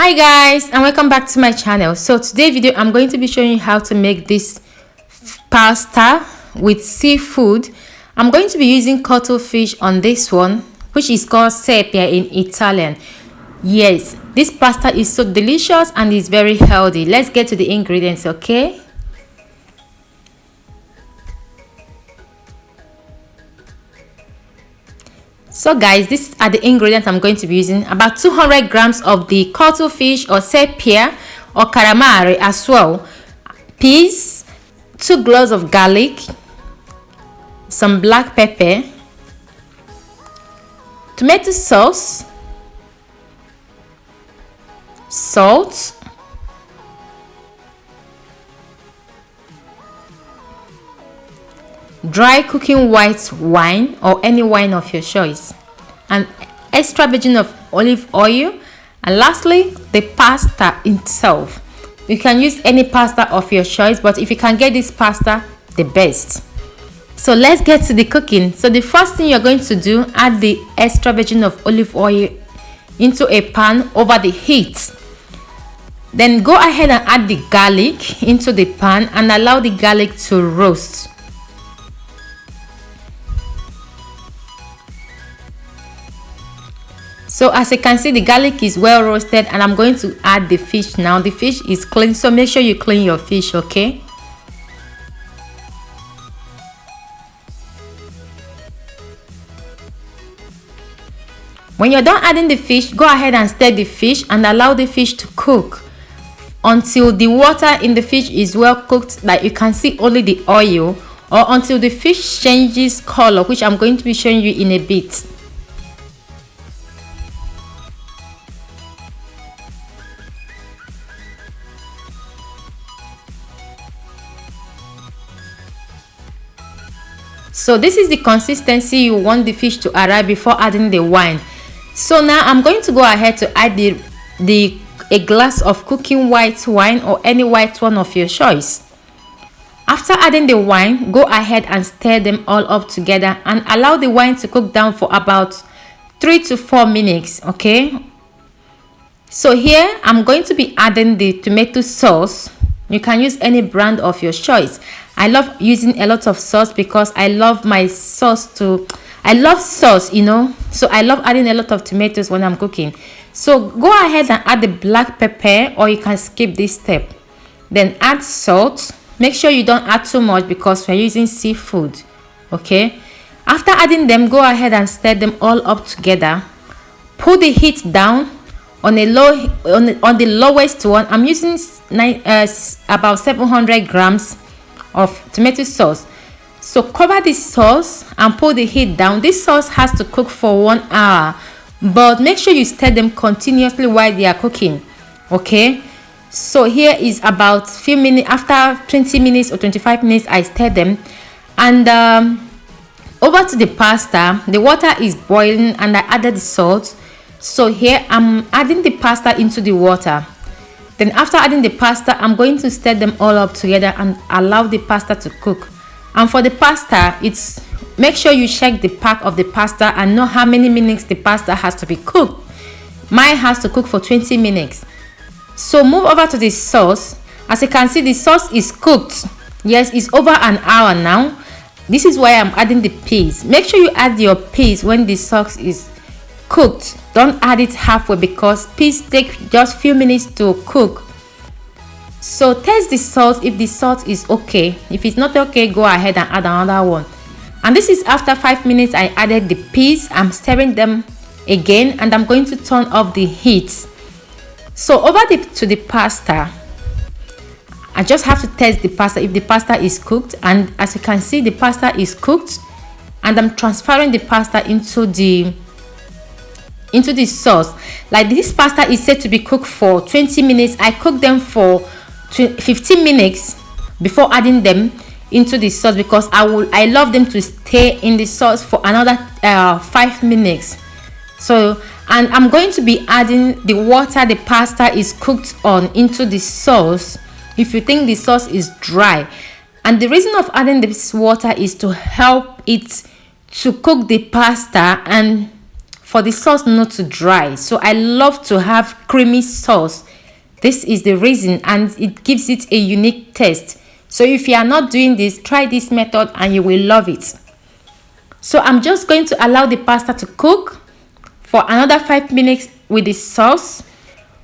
Hi guys, and welcome back to my channel. So today video I'm going to be showing you how to make this pasta with seafood. I'm going to be using cuttlefish on this one, which is called sepia in Italian. Yes, this pasta is so delicious and is very healthy. Let's get to the ingredients, okay? So guys, these are the ingredients I'm going to be using. About 200 grams of the cuttlefish or sepia or calamari as well. Peas, 2 cloves of garlic, some black pepper, tomato sauce, salt, dry cooking white wine or any wine of your choice, and extra virgin of olive oil, and lastly the pasta itself. You can use any pasta of your choice, but if you can get this pasta, the best. So let's get to the cooking. So the first thing you're going to do, add the extra virgin of olive oil into a pan over the heat. Then go ahead and add the garlic into the pan and allow the garlic to roast. So as you can see, the garlic is well roasted, and I'm going to add the fish now. The fish is clean, so make sure you clean your fish, okay? When you're done adding the fish, go ahead and stir the fish and allow the fish to cook until the water in the fish is well cooked, like you can see only the oil, or until the fish changes color, which I'm going to be showing you in a bit. So this is the consistency you want the fish to arrive before adding the wine. So now I'm going to go ahead to add a glass of cooking white wine or any white one of your choice. After adding the wine, go ahead and stir them all up together and allow the wine to cook down for about 3 to 4 minutes, okay? So here I'm going to be adding the tomato sauce. You can use any brand of your choice. I love using a lot of sauce because I love my sauce to, I love sauce, you know, so I love adding a lot of tomatoes when I'm cooking. So go ahead and add the black pepper, or you can skip this step. Then add salt. Make sure you don't add too much because we're using seafood, okay? After adding them, go ahead and stir them all up together. Put the heat down on a low, on the lowest one. I'm using about 700 grams of tomato sauce. So cover the sauce and put the heat down. This sauce has to cook for 1 hour, but make sure you stir them continuously while they are cooking, okay? So here is about few minutes, after 20 minutes or 25 minutes I stir them. And over to the pasta. The water is boiling and I added the salt. So here I'm adding the pasta into the water. Then after adding the pasta, I'm going to stir them all up together and allow the pasta to cook. And for the pasta, it's make sure you check the pack of the pasta and know how many minutes the pasta has to be cooked. Mine has to cook for 20 minutes. So move over to the sauce. As you can see, the sauce is cooked. Yes, it's over an hour now. This is why I'm adding the peas. Make sure you add your peas when the sauce is cooked. Don't add it halfway because peas take just few minutes to cook. So taste the salt. If the salt is okay, if it's not okay, go ahead and add another one. And this is after 5 minutes I added the peas. I'm stirring them again and I'm going to turn off the heat. So over to the pasta, I just have to test the pasta if the pasta is cooked, and as you can see the pasta is cooked, and I'm transferring the pasta into the sauce. Like this pasta is said to be cooked for 20 minutes. I cooked them for 15 minutes before adding them into the sauce because I love them to stay in the sauce for another 5 minutes. So, and I'm going to be adding the water the pasta is cooked on into the sauce if you think the sauce is dry. And the reason of adding this water is to help it to cook the pasta and for the sauce not to dry. So I love to have creamy sauce. This is the reason, and it gives it a unique taste. So if you are not doing this, try this method and you will love it. So I'm just going to allow the pasta to cook for another 5 minutes with the sauce,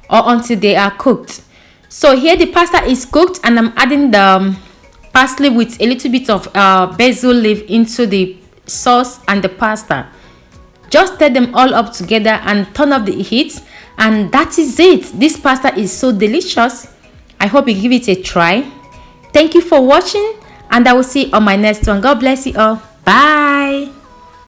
or until they are cooked. So here the pasta is cooked, and I'm adding the parsley with a little bit of basil leaf into the sauce and the pasta. Just stir them all up together and turn off the heat, and that is it. This pasta is so delicious. I hope you give it a try. Thank you for watching, and I will see you on my next one. God bless you all. Bye.